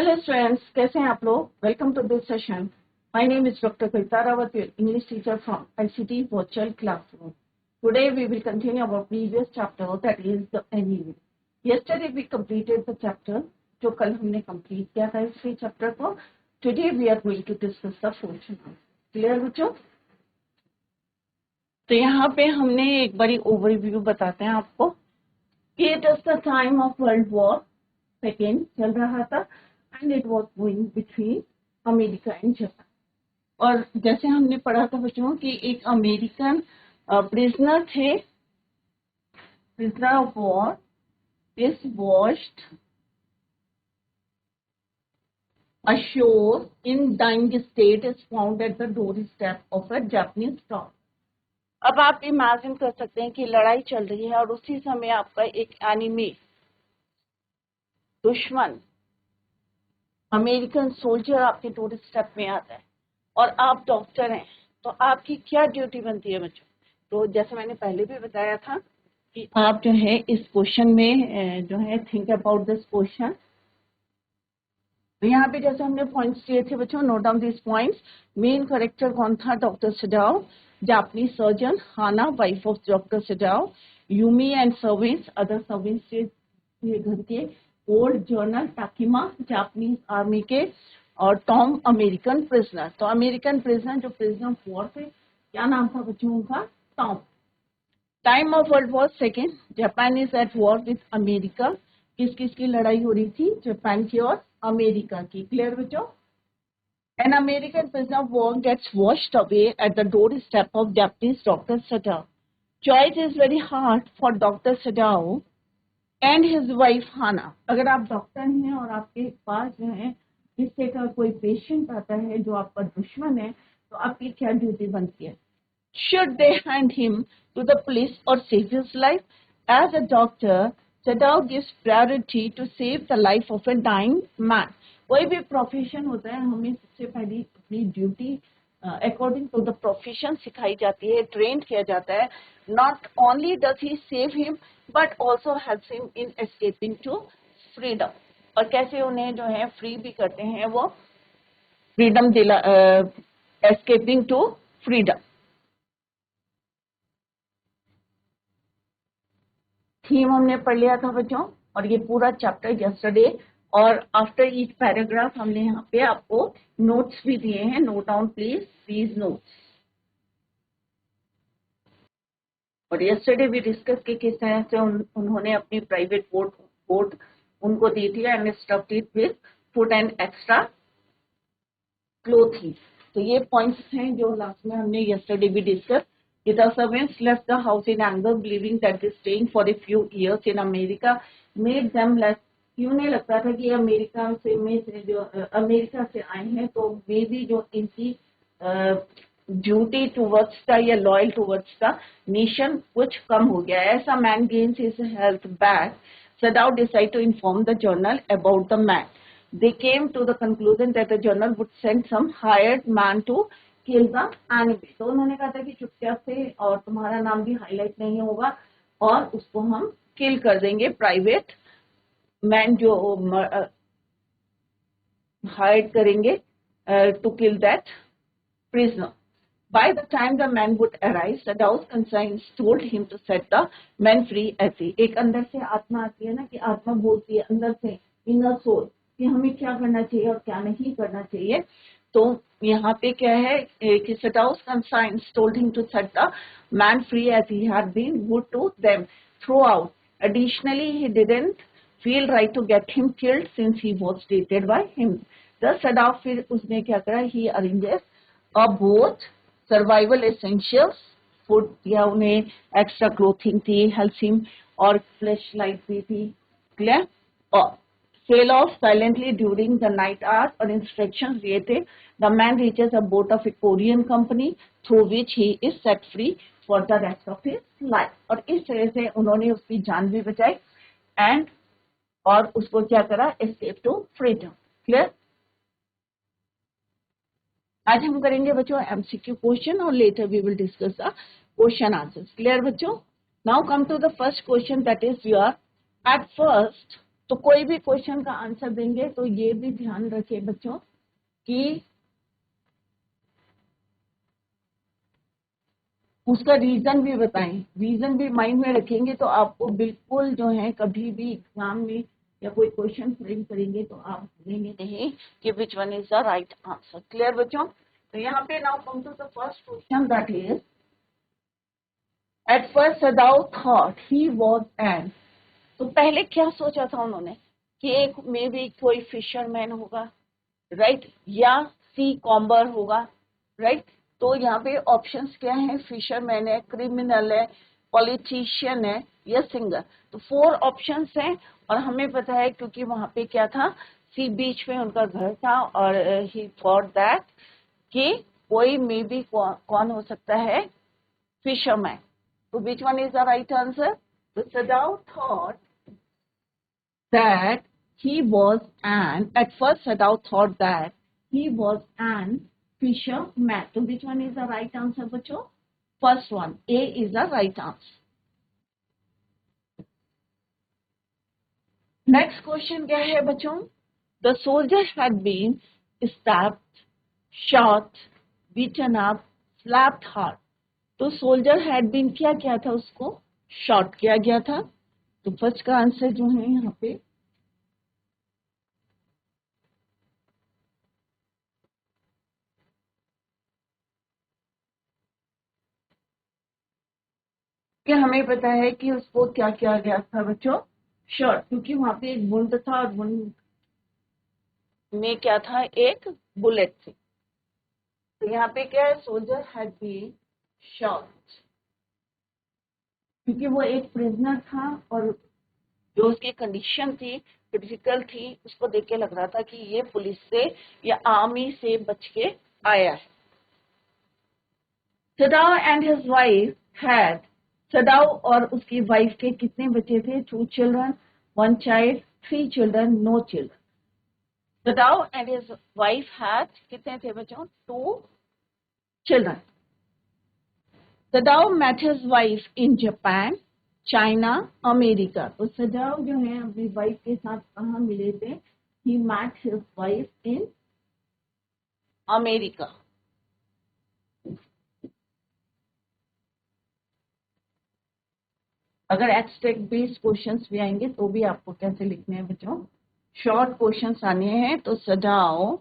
Hello students, कैसे हैं आप लोग? Welcome to this session. My name is Dr. Kavita Rawat, your English teacher from ICT Virtual Classroom. Today we will continue our previous chapter, that is the anime. Yesterday we completed the chapter, जो कल हमने complete किया था इसी chapter को. Today we are going to discuss the portion. Clear बच्चों? तो यहाँ पे हमने एक बड़ी overview बताते हैं आपको कि it is the time of World War II चल रहा था and it was going between America and Japan. और जैसे हमने पढ़ा था बच्चों कि एक अमेरिकन प्रिजनर थे, prisoner of war is washed ashore in dying state is found at the doorstep of a Japanese town. अब आप इमेजिन कर सकते हैं कि लड़ाई चल रही है और उसी समय आपका एक एनिमी दुश्मन अमेरिकन सोल्जर आपके डोर स्टेप में आता है और आप डॉक्टर हैं, तो आपकी क्या ड्यूटी बनती है बच्चों? तो जैसे मैंने पहले भी बताया था कि आप जो है इस क्वेश्चन में जो है थिंक अबाउट दिस क्वेश्चन. तो यहाँ पे जैसे हमने पॉइंट्स दिए थे बच्चों, note down this points. Main character कौन था? Doctor Sadao, Japanese surgeon. Hana, wife of doctor Sadao. Yumi and servants, other servants ये घर के. Old general Takima, Japanese army के. और टॉम, अमेरिकन प्रिजनर. तो अमेरिकन प्रिजनर जो प्रिजनर ऑफ वॉर थे, क्या नाम था बच्चों उनका? Tom. Time of world war second, Japan is at war with America. किस किस की लड़ाई हो रही थी? जापान की और अमेरिका की. क्लियर बच्चों? An American prisoner of war gets washed away at the doorstep of Japanese Dr. Sadao. Choice is very hard for Dr. Sadao and his wife Hana. अगर आप डॉक्टर हैं और आपके पास जो है जिससे का कोई पेशेंट आता है जो आपका दुश्मन है, तो आपकी क्या ड्यूटी बनती है? Should they hand him to the police or save his life? As a doctor, Sadao gives priority to save the life of a dying man. कोई भी प्रोफेशन होता है, हमें सबसे पहले अपनी duty according to the profession सिखाई जाती है, ट्रेन किया जाता है. Not only does he save him but also helps him in escaping to freedom. और कैसे उन्हें जो है फ्री भी करते हैं, वो फ्रीडम दिला, एस्केपिंग टू फ्रीडम. थीम हमने पढ़ लिया था बच्चों, और ये पूरा चैप्टर यस्टरडे. और आफ्टर ईच पैराग्राफ हमने यहाँ पे आपको नोट्स भी दिए हैं. Note down please these notes. और यस्टरडे भी डिस्कस की किस तरह से उन्होंने अपनी प्राइवेट बोट उनको दी थी and stuffed it with food and extra clothing. तो ये पॉइंट्स हैं जो लास्ट में हमने यस्टरडे भी discuss. The servants left the house in anger, believing that the staying for a few years in America made them less. उन्हें लगता था कि अमेरिका से आए हैं तो वे भी जो इनकी ड्यूटी टूवर्ड्स का या लॉयल टूवर्ड्स का नेशन कुछ कम हो गया. ऐसा man gains his health back. Sadao decided to inform the journal about the man. They came to the conclusion that the journal would send some hired man to kill the enemy. तो उन्होंने कहा था कि चुपचाप से, और तुम्हारा नाम भी हाईलाइट नहीं होगा, और उसको हम किल कर देंगे. प्राइवेट मैन जो हायर करेंगे to kill that prisoner. By the time the man would arrive, Sadao's conscience told him to set the man free as he. एक अंदर से आत्मा आती है ना, कि आत्मा बोलती है अंदर से, इनर सोल, कि हमें क्या करना चाहिए और क्या नहीं करना चाहिए. तो यहाँ पे क्या है कि Sadao's conscience told him to set the man free as he had been good to them throughout. Additionally, he didn't feel right to get him killed since he was treated by him. The Sadao फिर उसने क्या करा? He arranges a both survival essentials, food या उन्हें extra clothing थी, help him, और flash light भी थी. क्लियर? और sail off silently during the night hours, और इंस्ट्रक्शंस दिए थे. The man reaches a boat of a Korean company through which he is set free for the rest of his life. और इस तरह से उन्होंने उसकी जान भी बचाई एंड और उसको क्या करा? Escape to freedom. क्लियर? आज हम करेंगे बच्चों एमसीक्यू क्वेश्चन और later we will discuss the question answers. Clear बच्चों? Now come to the first question, that is your. At first तो कोई भी क्वेश्चन का आंसर देंगे तो ये भी ध्यान रखिए बच्चों कि उसका रीजन भी बताएं, रीजन भी माइंड में रखेंगे तो आपको बिल्कुल जो है कभी भी एग्जाम में या कोई क्वेश्चन फ्रेम करेंगे तो आप भूलेंगे नहीं कि which one is the right answer. Clear बच्चों? तो यहाँ पे now come to the first question, that is at first Sadao thought he was an. तो पहले क्या सोचा था उन्होंने कि एक मे बी कोई फिशरमैन होगा, राइट, या सी कॉम्बर होगा, राइट। तो यहाँ पे ऑप्शंस क्या है? फिशरमैन है, क्रिमिनल है, पॉलिटिशियन है या सिंगर। तो 4 ऑप्शंस हैं और हमें पता है क्योंकि वहां पे क्या था, सी बीच में उनका घर था और ही थॉट दैट कि कोई मे बी कौन हो सकता है, फिशरमैन। तो which one is the right answer? तो सदाउ thought that he was at first Sadao thought that he was an fisherman. So which one is the right answer, बच्चों? First one, A is the right answer. Next question क्या है बच्चों? The soldier had been stabbed, shot, beaten up, slapped hard. तो soldier had been क्या किया था? उसको shot किया गया था। तो फर्स्ट का आंसर जो है यहाँ पे कि हमें पता है कि उसको क्या किया गया था बच्चों, शॉट, क्योंकि वहां पे एक वुंड था और वुंड में क्या था, एक बुलेट थी। तो यहाँ पे क्या है, सोल्जर हैड बीन शॉट, क्योंकि वो एक प्रिजनर था और जो उसकी कंडीशन थी क्रिटिकल थी, उसको देख के लग रहा था कि ये पुलिस से या आर्मी से बच के आया है। Sadao and his wife had, Sadao और उसकी वाइफ के कितने बच्चे थे? 2 children, 1 child, 3 children, no children. Sadao and his wife had कितने थे बच्चों? 2 children. Sadao met his wife in Japan, China, America. तो सदाव जो है अपनी वाइफ के साथ कहाँ मिले थे? He met his wife in America. अगर एब्स्ट्रैक्ट बेस्ड क्वेश्चंस भी आएंगे तो भी आपको कैसे लिखने हैं बच्चों, शॉर्ट क्वेश्चंस आने हैं। तो सदाव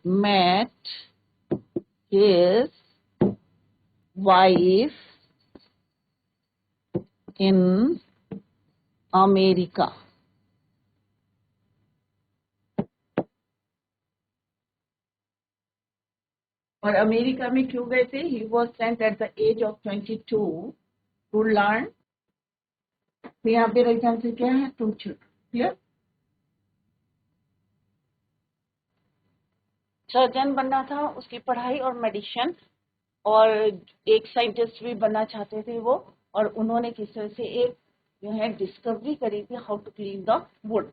met his wife in America. और अमेरिका में क्यों गए थे? He was sent at the age of 22 to learn. तो यहाँ पे राइट आंसर क्या है? 2 children. क्लियर? सर्जन बनना था उसकी पढ़ाई और मेडिसिन, और एक साइंटिस्ट भी बनना चाहते थे वो, और उन्होंने किस तरह से एक जो है डिस्कवरी करी थी, how to clean the wood.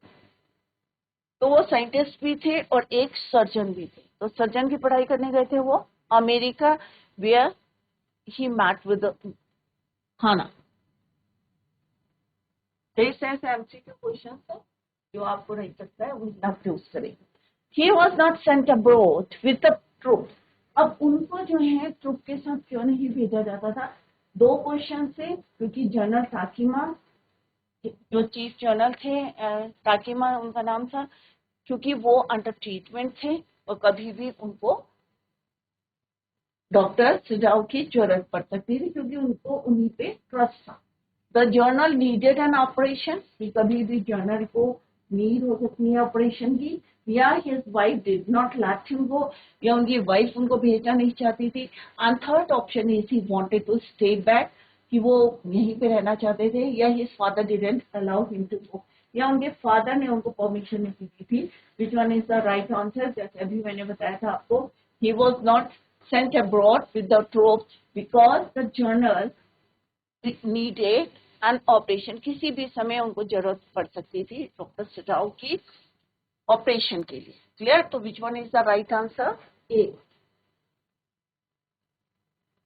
तो वो साइंटिस्ट भी थे और एक सर्जन भी थे। तो सर्जन की पढ़ाई करने गए थे वो America, where he met with Hana. ऐसे एमसीक्यू क्वेश्चन है जो आपको रह सकता है, वो आप यूज करेंगे। He was not sent abroad with the troop. अब उनको जो है ट्रूप के साथ क्यों नहीं भेजा जाता था? 2 क्वेश्चन से, क्योंकि जनरल ताकिमा जो चीफ जनरल थे, ताकिमा उनका नाम था, क्योंकि वो अंडर ट्रीटमेंट थे और कभी भी उनको डॉक्टर सुझाव की जरूरत पड़ सकती थी, क्योंकि उनको उन्हीं पे ट्रस्ट था। The journal needed an operation, कि कभी भी जर्नल को नीड हो सकती है ऑपरेशन की, या his wife did not let him go, या उनकी वाइफ उनको भेजना नहीं चाहती थी। And third option is he wanted to stay back, कि वो यहीं पे रहना चाहते थे, या his father didn't allow him to go, या उनके फादर ने उनको परमिशन नहीं दी थी। Which one is the right answer? जैसे अभी मैंने बताया था आपको, he was not sent abroad with the troops because the journal needed an operation. किसी भी समय उनको जरूरत पड़ सकती थी डॉक्टर सजाओ की ऑपरेशन के लिए। क्लियर? तो which one is the right answer? A.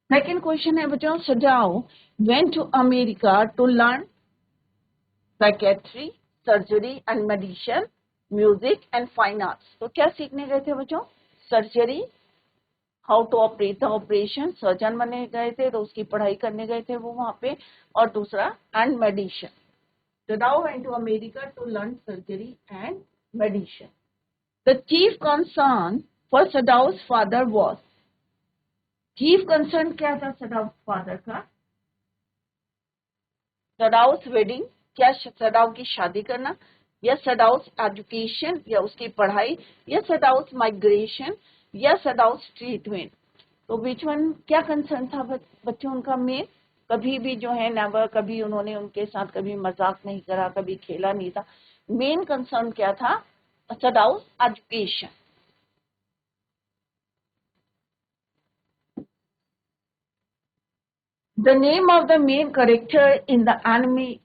Second question है बच्चों, Sadao went to America to learn psychiatry, surgery and medicine, music and fine arts. तो क्या सीखने गए थे बच्चों? Surgery, how to operate the operation, surgeon बनने गए थे तो उसकी पढ़ाई करने गए थे वो वहां पे, और दूसरा and medicine. Sadao went to America to learn surgery and medicine. The chief concern for Sadao's father was, chief concern क्या था Sadao's father का? Sadao's wedding, क्या Sadao की शादी करना, या Sadao's education, या उसकी पढ़ाई, या Sadao's migration, या Sadao's treatment। तो बीच में क्या कंसर्न था बच्चों उनका मेन? कभी भी जो है नेवर, कभी उन्होंने उनके साथ कभी मजाक नहीं करा, कभी खेला नहीं था। मेन कंसर्न क्या था? Sadao's education। The name of the main character in the anime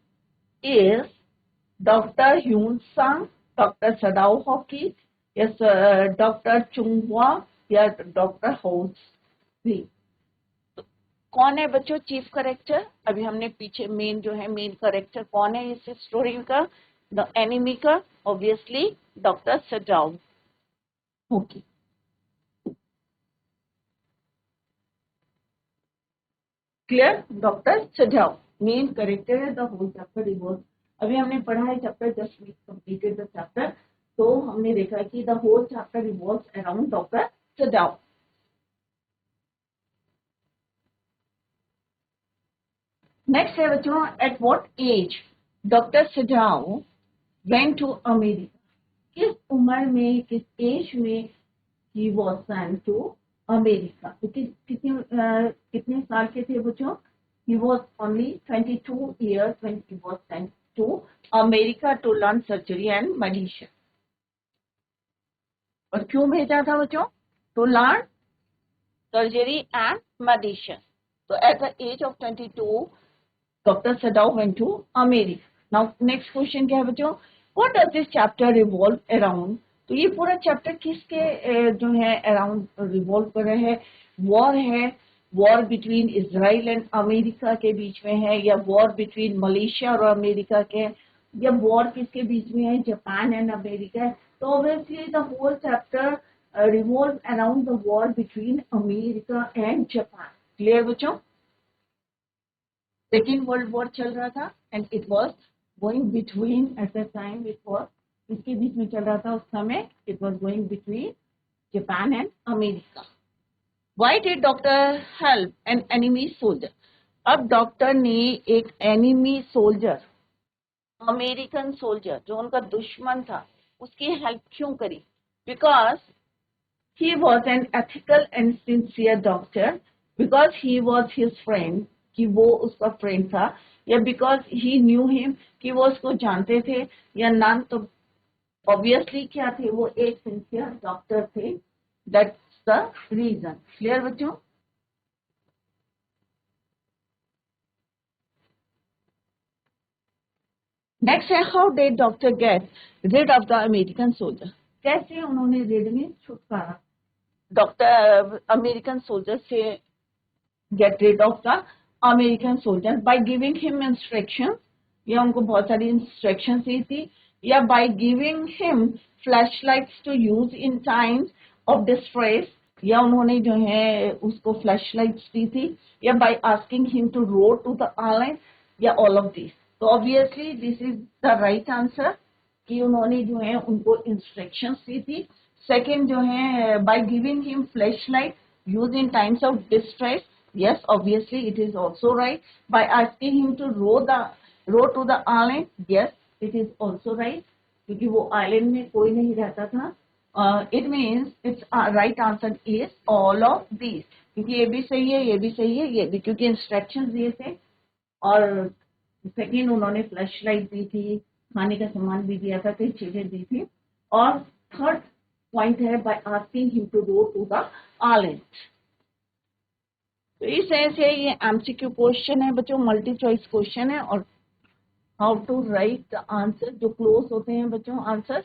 is Dr. Hyun Sang, Dr. Sadao Hoki, yes, Dr. Chung Hwa, या डॉक्टर हाउस भी। तो कौन है बच्चों चीफ करेक्टर? अभी हमने पीछे मेन जो है मेन करेक्टर कौन है इस स्टोरी का, द एनिमी का? ऑब्वियसली डॉक्टर सदाओ होकी। Clear? Doctor Sadao main character है, द होल चैप्टर रिवॉल्व। अभी हमने पढ़ा है chapter, just we completed the chapter, तो हमने देखा कि the whole chapter revolves around doctor Sadao. Next है बच्चों, at what age doctor Sadao went to America? किस उम्र में, किस एज में he was sent to America? तो कितने साल के थे बच्चों? He was only 22 years when he was sent to America to learn surgery and medicine। और क्यों भेजा था बच्चों? To learn surgery and medicine. तो at the age of 22 doctor Sadao went to America. Now next question क्या है बच्चों? What does this chapter revolve around? तो ये पूरा चैप्टर किसके जो है अराउंड रिवॉल्व कर रहा है? वॉर है, war between Israel and America के बीच में है, या वॉर बिटवीन मलेशिया और अमेरिका के, या वॉर किसके बीच में है? जापान एंड अमेरिका है। तो obviously the whole chapter revolve around the war between America and Japan. Clear बच्चों? सेकेंड वर्ल्ड वॉर चल रहा था and it was going between at the time, it was इसके बीच में चल रहा था उस समय, it was going between Japan and America. Why did doctor help an enemy soldier? अब डॉक्टर ने एक एनिमी सोल्जर, अमेरिकन सोल्जर जो उनका दुश्मन था, उसकी हेल्प क्यों करी? Because he was an ethical and sincere doctor, because he was his friend, कि वो उसका फ्रेंड था, या बिकॉज ही न्यू हिम, कि वो उसको जानते थे, या नॉन। तो ऑब्वियसली क्या थे? वो एक सिंसियर डॉक्टर थे, दैट्स द रीजन। क्लियर बच्चों? नेक्स्ट है, how did doctor get rid of the American soldier? कैसे उन्होंने रिड में छुटकारा डॉक्टर अमेरिकन सोल्जर से get rid of the American soldier? By giving him instructions, या उनको बहुत सारी इंस्ट्रक्शन दी थी, या by giving him flashlights to use in times of distress, या उन्होंने जो है उसको flashlights दी थी, या by asking him to row to the island, या all of these। तो obviously this is the right answer, कि उन्होंने जो है उनको इंस्ट्रक्शंस दी थी। सेकेंड जो है, by giving him flashlight used in times of distress, yes, obviously it is also right। by asking him to row to the island, yes, it is also right, क्योंकि वो आइलैंड में कोई नहीं रहता था। it means its right answer is all of these, क्योंकि ये भी सही है, ये भी सही है, ये भी, क्योंकि इंस्ट्रक्शंस दिए थे, और सेकेंड उन्होंने फ्लैश लाइट दी थी, खाने का सामान भी दिया था, कई चीजें दी थी, और थर्ड पॉइंट है by asking him to go to the island. तो इस तरह से ये एमसीक्यू क्वेश्चन है बच्चों, मल्टी चॉइस क्वेश्चन है, और how to write the answer जो क्लोज होते हैं बच्चों आंसर्स।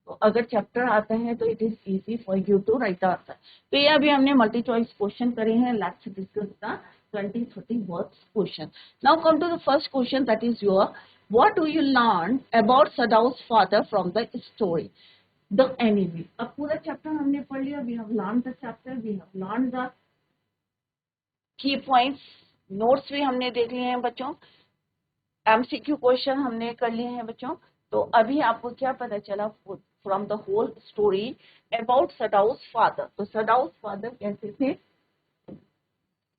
तो अगर चैप्टर आता है तो it is easy for you to write the answer. तो ये अभी हमने मल्टी चॉइस क्वेश्चन करे हैं। Let's discuss the 20-30 words question. Now come to the first question, that is your What do you learn about Sadao's father from the story? The enemy. अब पूरा chapter हमने पढ़ लिया. We have learned the chapter. We have learned the key points. Notes भी हमने देख लिए हैं बच्चों. MCQ क्वेश्चन हमने कर लिए हैं बच्चों. तो अभी आपको क्या पता चला from the whole story about Sadao's father? तो सदाउस फादर कैसे थे,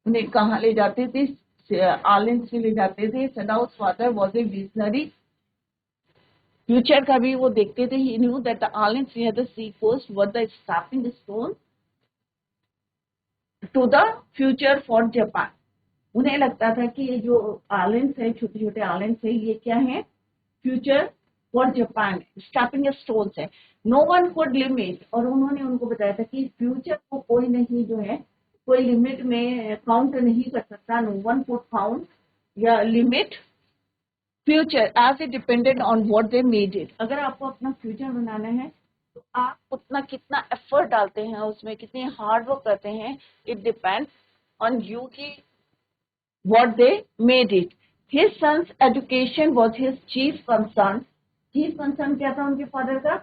उन्हें कहाँ ले जाते थे? आइलैंड्स में ले जाते थे. Sadao's father was a visionary. Future का भी वो देखते थे. He knew that the islands near the sea coast were the stepping stone to the future for Japan. उन्हें लगता था कि ये जो आइलैंड्स है, छोटे छोटे आइलैंड्स है, ये क्या है? Future for Japan. Stepping stones है. No one could limit. और उन्होंने उनको बताया था कि फ्यूचर को कोई नहीं जो है कोई लिमिट में काउंट नहीं कर सकता. नो वन कुड काउंट या limit future as it depended on what they made it. अगर आपको अपना फ्यूचर बनाना है तो आप उतना कितना एफर्ट डालते हैं उसमें, कितनी हार्ड वर्क करते हैं, इट डिपेंड्स ऑन यू की what they made it. His sons education was his chief concern. Chief concern क्या था उनके फादर का?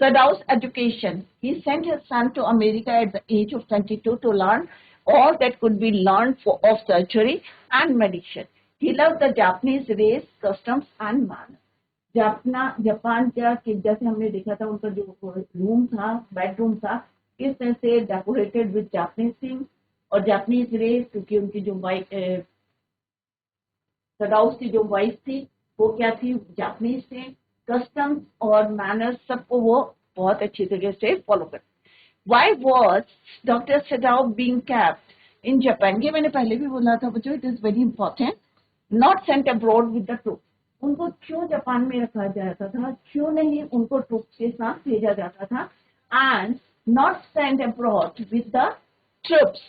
Sadau's education. He sent his son to America at the age of 22 to learn all that could be learned of surgery and medicine. He loved the Japanese race, customs and manners. Japan का जैसे हमने देखा था उनका जो room था, bedroom था, किस तरह से डेकोरेटेड विद जापानीज थिंग और जापानीज रेस, क्योंकि उनकी जो सदाउस की जो वाइफ थी वो क्या थी? जापानीज थे. कस्टम्स और मैनर्स सबको वो बहुत अच्छी तरीके से फॉलो करते. Why was doctor Sadao being kept in Japan? ये मैंने पहले भी बोला था बच्चों, it is very important. Not sent abroad with the troop. उनको क्यों जापान में रखा जाता था? क्यों नहीं उनको ट्रूप्स के साथ भेजा जाता था? And not sent abroad with the troops.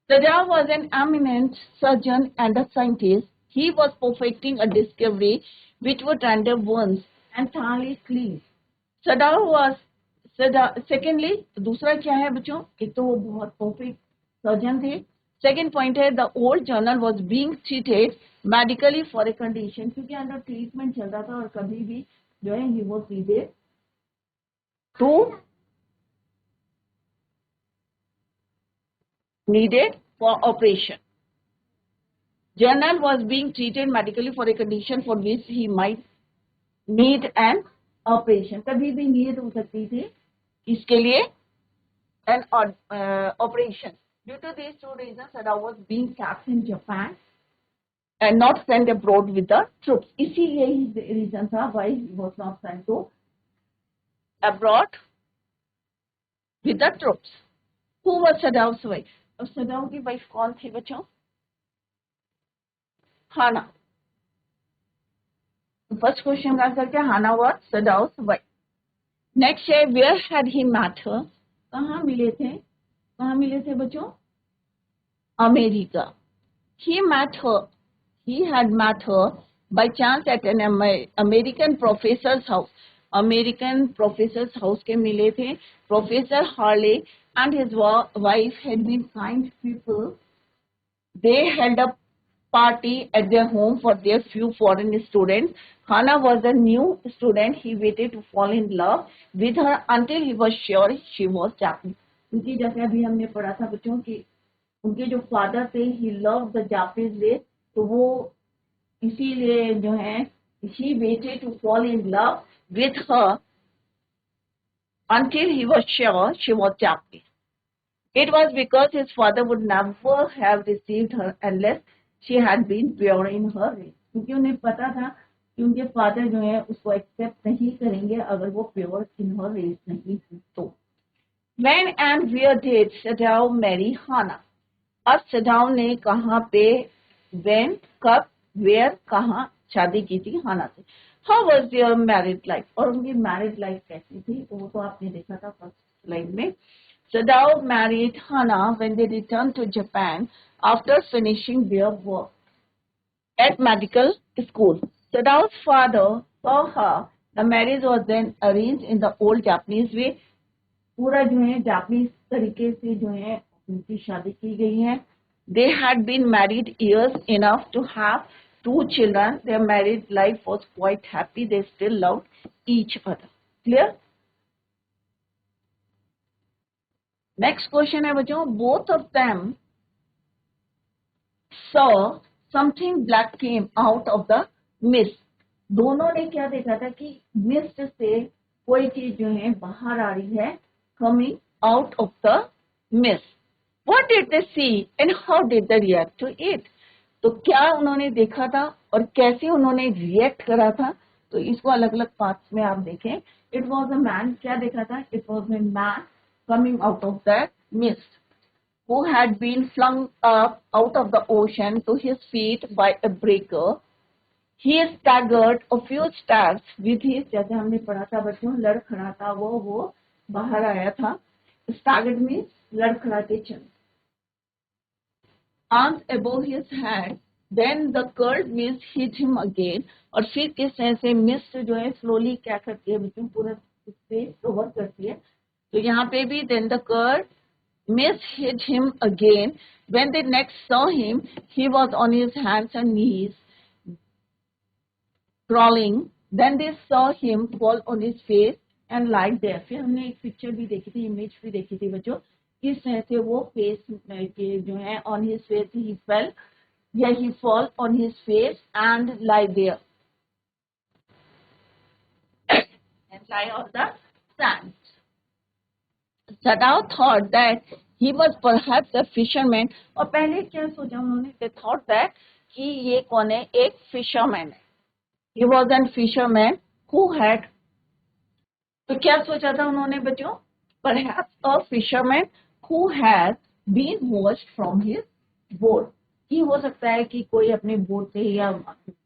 Sadao was an eminent surgeon and a scientist. He was perfecting a discovery which would render wounds entirely clean. Secondly, दूसरा क्या है बच्चों? एक तो वो बहुत परफेक्ट सर्जन थे. सेकेंड पॉइंट है the old journal was being treated medically for a condition. क्योंकि अंडर ट्रीटमेंट चल रहा था और कभी भी जो है he was needed for operation. Journal was being treated medically for a condition for which he might need an operation. कभी भी नीड हो सकती थी इसके लिए an operation. Due to these two reasons, Sadao was being kept in Japan and not sent abroad with the troops. इसी यही reason था why he was not sent to abroad with the troops. Who was Sadao's wife? और सदाओ की wife कौन थी बच्चों? Hana. First question का answer क्या? Hana was Sadao's wife. Next है where had he met her? कहाँ मिले थे? कहाँ मिले थे बच्चों? America. he had met her by chance at an American professor's house. American professor house के मिले थे. Professor Harley and his wife had been kind people. They held a party at their home for their few foreign students. Hana was a new student. He waited to fall in love with her until he was sure she was Japanese. क्योंकि जैसे अभी हमने पढ़ा था बच्चों कि उनके जो फादर थे he loved the Japanese race, तो वो इसीलिए जो है he waited to fall in love with her until he was sure she was Japanese. It was because his father would never have received her unless she had been pure in her race. क्योंकि उन्हें पता था कि उनके father जो है उसको accept नहीं करेंगे अगर वो प्योर इन हर रेस नहीं थी. तो When and where did Sadao marry Hana? अब सदाओ ने कहाँ पे, when, कब, where, कहाँ शादी की थी हाना से. How was their married life? और उनकी मैरिड लाइफ कैसी थी वो तो आपने देखा था फर्स्ट स्लाइड में. Sadao married Hana when they returned to Japan after finishing their work at medical school. Sadao's father saw her. The marriage was then arranged in the old Japanese way. पूरा जो है Japanese तरीके से जो है उनकी शादी की गई है. They had been married years enough to have 2 children, their married life was quite happy, they still loved each other. Clear? Next question है बच्चों, both of them saw something black came out of the mist. दोनों ने क्या देखा था कि mist से कोई चीज जो है बाहर आ रही है, coming out of the mist. What did they see and how did they react to it? तो क्या उन्होंने देखा था और कैसे उन्होंने रिएक्ट करा था? तो इसको अलग अलग पार्ट्स में आप देखें. इट वॉज अ मैन, क्या देखा था? It was a man coming out of that mist who had been flung up out of the ocean to his feet by a breaker. He staggered a few steps with his, जैसे हमने पढ़ा था बच्चों, लड़खड़ाता वो बाहर आया था. Staggered means लड़खड़ाते चल. Arms above his head, then the curled mist hit him again. और फिर किस तरह से मिस्ट जो है स्लोली क्या करती है बच्चों, पूरा उससे कवर करती है. तो यहाँ पे भी then the curled mist hit him again. When they next saw him, he was on his hands and knees crawling. Then they saw him fall on his face and lie there. फिर हमने एक picture भी देखी थी, image भी देखी थी बच्चों, किस तरह से वो फेस के जो है on his face he fell, yeah, he fall on his face and lie there and lie on the sand. Sadao thought that he was perhaps a fisherman. और पहले क्या सोचा उन्होंने? They thought that कि ये कौन है? एक fisherman है. He was a fisherman who had, तो क्या सोचा था उन्होंने बच्चों? Perhaps a fisherman who has been washed from his boat. कि हो सकता है कि कोई अपने बोट से या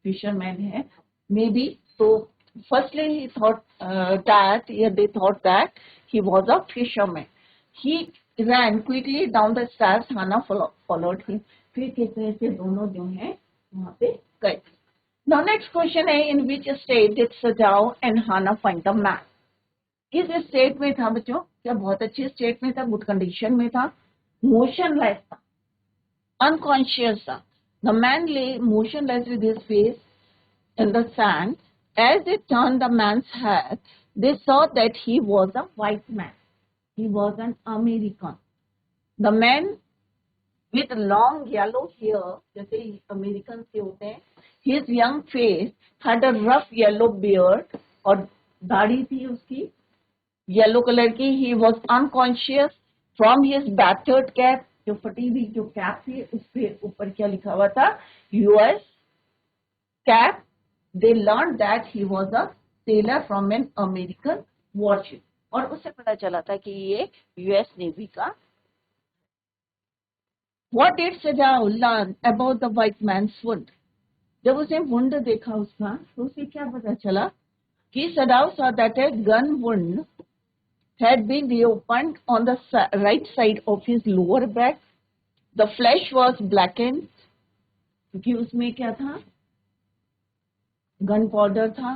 फिशरमैन है, मे बी. तो firstly he thought that, yeah, they thought that he was a fisherman. He ran quickly down the stairs. Hannah followed him. फिर किस तरह से दोनों जो है वहाँ पे गए. Now next question है, in which state did Sajao and Hannah find the man? किस स्टेट में था बच्चों? क्या बहुत अच्छी स्टेट में था, गुड कंडीशन में था, मोशनलेस था, अनकॉन्शियस था. The man lay motionless with his face in the sand. As they turned the man's head, they saw that he was a white man. He was an American. The man with long yellow hair, जैसे American के होते हैं, his young face had a rough yellow beard, और दाढ़ी थी उसकी yellow colour की. He was unconscious. From his battered cap, जो फटी हुई जो कैप थी, उस पे ऊपर क्या लिखा हुआ था? US cap. They learned that he was a sailor from an American warship. और उससे पता चला था कि ये US नेवी का. What did Sajao learn about the white man's wound? जब उसने वुंड देखा उसका, तो उसे क्या पता चला कि Sajao saw that a gun wound had been reopened on the right side of his lower back. The flesh was blackened, क्योंकि उसमें क्या था? गन पाउडर था,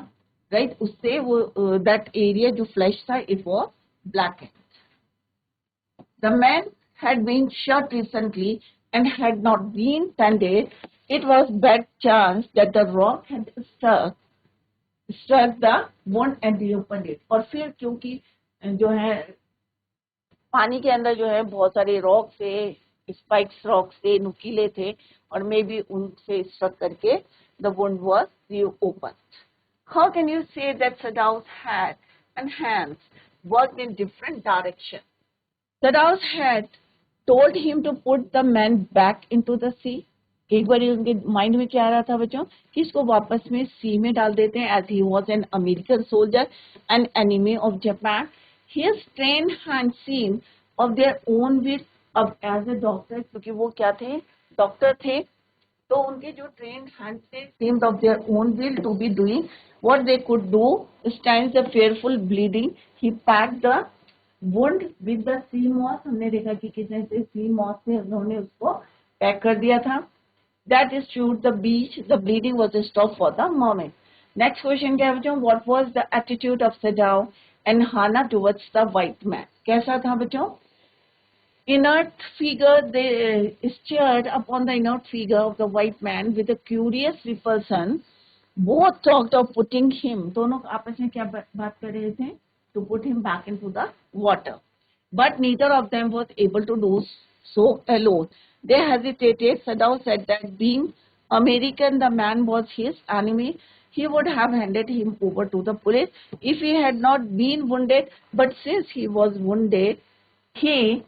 राइट? उससे वो दैट एरिया जो फ्लैश था, it was blackened. The man had been shot recently and had not been tended. It was bad chance that the rock had struck the wound and reopened it. और फिर क्योंकि जो है पानी के अंदर जो है बहुत सारे रॉक से, स्पाइक्स रॉक से नुकीले थे, और मे बी उनसे स्ट्रक करके the wound was reopened. How can you say that Sadao's head and hands worked in different directions? Sadao's head told him to put the man back into the sea. एक बार उनके mind में क्या आ रहा था बच्चों कि इसको वापस में सी में डाल देते हैं. as he was an American soldier and enemy of Japan. His trained hands seemed of their own will. अब as a doctor, क्योंकि वो क्या थे? डॉक्टर थे, तो उनके जो ट्रेन्ड हैंड्स थे, seemed of their own will to be doing what they could do. Stands the fearful bleeding. He packed the wound with the sea moss. हमने देखा कि कितने से sea moss से उन्होंने उसको पैक कर दिया था. That is true. The beach, the bleeding was stopped for the moment. Next question क्या है बच्चों? What was the attitude of Sajao and Hannah towards the white man? कैसा था बच्चों? inert figure, they stared upon the inert figure of the white man with a curious repulsion. Both talked of putting him, दोनों आपस में क्या बात कर रहे थे? To put him back into the water. But neither of them was able to do so alone. They hesitated. Sadao said that being American, the man was his enemy. He would have handed him over to the police if he had not been wounded. But since he was wounded, he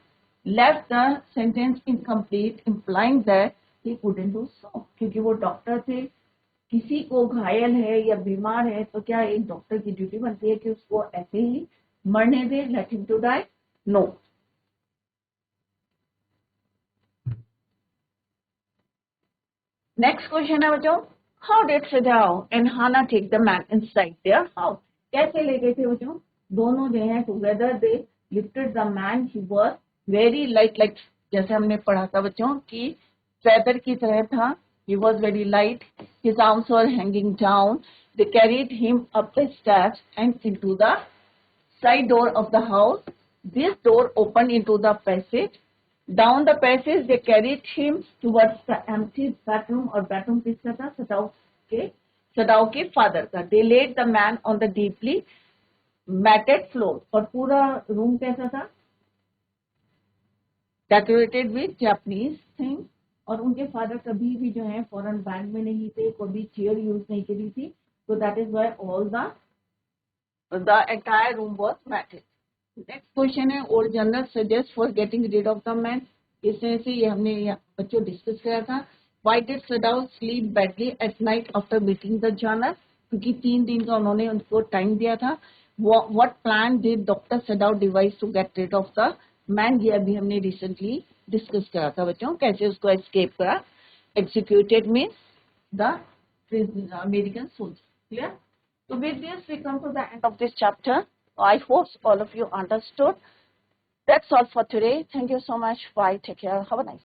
left the sentence incomplete, implying that he couldn't do so. क्योंकि वो doctor थे, किसी को घायल है या बीमार है तो क्या एक डॉक्टर की ड्यूटी बनती है कि उसको ऐसे ही मरने दे, let him to die? No. Next question है बच्चों, how did Sadao and Hana take the man inside their house? कैसे ले गए थे बच्चों? दोनों जो है together they lifted the man. He was very light, जैसे हमने पढ़ा था बच्चों कि फेदर की तरह था. He was very light. His arms were hanging down. They carried him up the steps and into the side door of the house. This door opened into the passage. Down the passage, they carried him towards the empty bedroom. और bedroom किसका था? सदाओ के father का. They laid the man on the deeply matted floor. और पूरा room कैसा था? Decorated with Japanese things. और उनके फादर कभी भी जो है फॉरेन बैंड में नहीं थे, कभी चेयर यूज नहीं करी थी. So that is why all the entire room was matted. Next question है, old general suggest for getting rid of the man. इस तरह से ये हमने बच्चों डिस्कस किया था. Why did Sadao sleep badly at night after meeting the general? क्योंकि 3 दिन का उन्होंने उनको टाइम दिया था. What plan did doctor Sadao devise to get rid of the man? ये अभी हमने रिसेंटली डिस्कस करा था बच्चों, कैसे उसको एस्केप करा. Executed means the American soldier. Clear? So with this we come to the end of this chapter. I hope all of you understood. That's all for today. Thank you so much. Bye. Take care. Have a nice day.